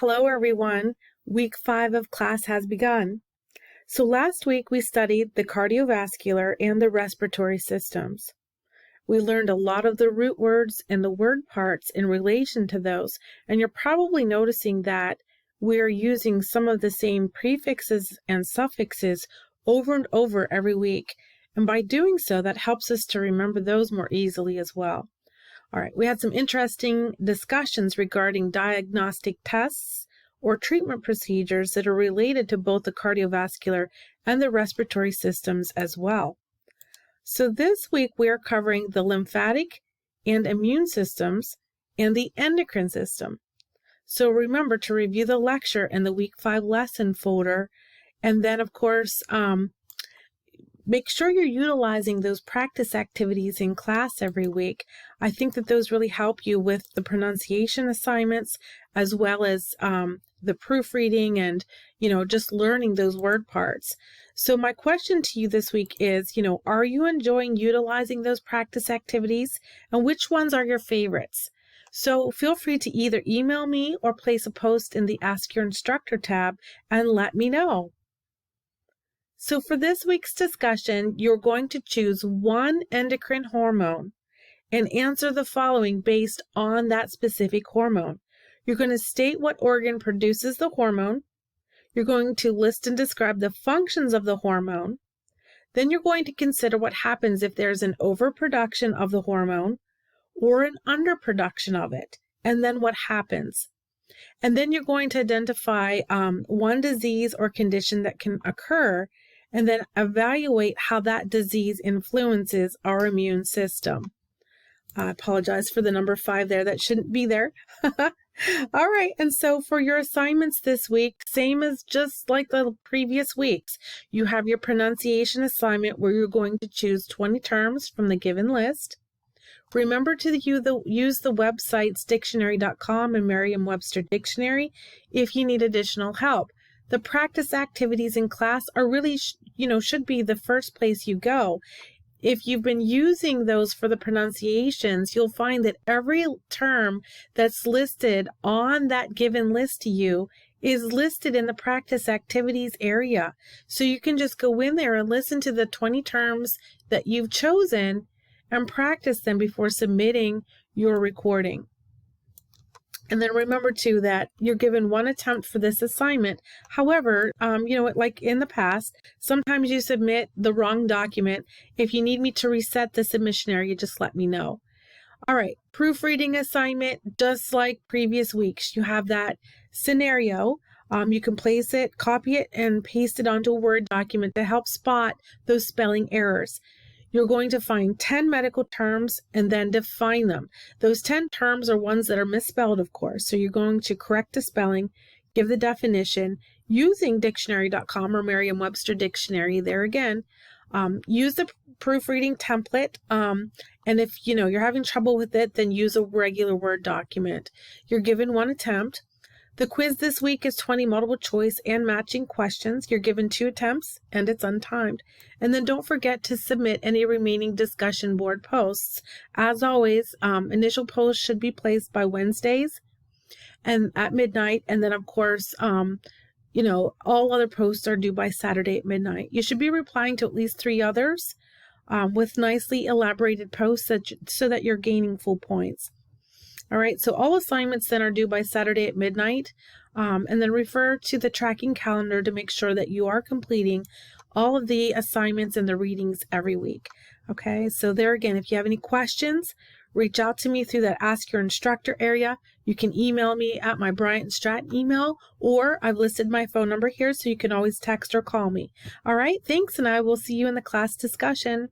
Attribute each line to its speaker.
Speaker 1: Hello everyone. Week 5 of class has begun. So last week we studied the cardiovascular and the respiratory systems. We learned a lot of the root words and the word parts in relation to those, and you're probably noticing that we're using some of the same prefixes and suffixes over and over every week. And by doing so, that helps us to remember those more easily as well. All right, we had some interesting discussions regarding diagnostic tests or treatment procedures that are related to both the cardiovascular and the respiratory systems as well. So this week we are covering the lymphatic and immune systems and the endocrine system. So remember to review the lecture in the week 5 lesson folder, and then of course make sure you're utilizing those practice activities in class every week. I think that those really help you with the pronunciation assignments as well as the proofreading and, just learning those word parts. So my question to you this week is, are you enjoying utilizing those practice activities, and which ones are your favorites? So feel free to either email me or place a post in the Ask Your Instructor tab and let me know. So for this week's discussion, you're going to choose one endocrine hormone and answer the following based on that specific hormone. You're going to state what organ produces the hormone. You're going to list and describe the functions of the hormone. Then you're going to consider what happens if there's an overproduction of the hormone or an underproduction of it, and then what happens. And then you're going to identify one disease or condition that can occur, and then evaluate how that disease influences our immune system. I apologize for the number 5 there. That shouldn't be there. All right. And so for your assignments this week, same as just like the previous weeks, you have your pronunciation assignment where you're going to choose 20 terms from the given list. Remember to use the websites dictionary.com and Merriam-Webster Dictionary if you need additional help. The practice activities in class are really, should be the first place you go. If you've been using those for the pronunciations, you'll find that every term that's listed on that given list to you is listed in the practice activities area. So you can just go in there and listen to the 20 terms that you've chosen and practice them before submitting your recording. And then remember too that you're given one attempt for this assignment. However, like in the past, sometimes you submit the wrong document. If you need me to reset the submission area, just let me know. All right, proofreading assignment, just like previous weeks, you have that scenario. You can place it, copy it, and paste it onto a Word document to help spot those spelling errors. You're going to find 10 medical terms and then define them. Those 10 terms are ones that are misspelled, of course. So you're going to correct the spelling, give the definition using dictionary.com or Merriam-Webster Dictionary. There again, use the proofreading template. And if you're having trouble with it, then use a regular Word document. You're given one attempt. The quiz this week is 20 multiple choice and matching questions. You're given 2 attempts and it's untimed. And then don't forget to submit any remaining discussion board posts. As always, initial posts should be placed by Wednesdays and at midnight. And then of course, all other posts are due by Saturday at midnight. You should be replying to at least 3 others with nicely elaborated posts so that you're gaining full points. All right, so all assignments then are due by Saturday at midnight, and then refer to the tracking calendar to make sure that you are completing all of the assignments and the readings every week. Okay, so there again, if you have any questions, reach out to me through that Ask Your Instructor area. You can email me at my Bryant Stratton email, or I've listed my phone number here so you can always text or call me. All right, thanks, and I will see you in the class discussion.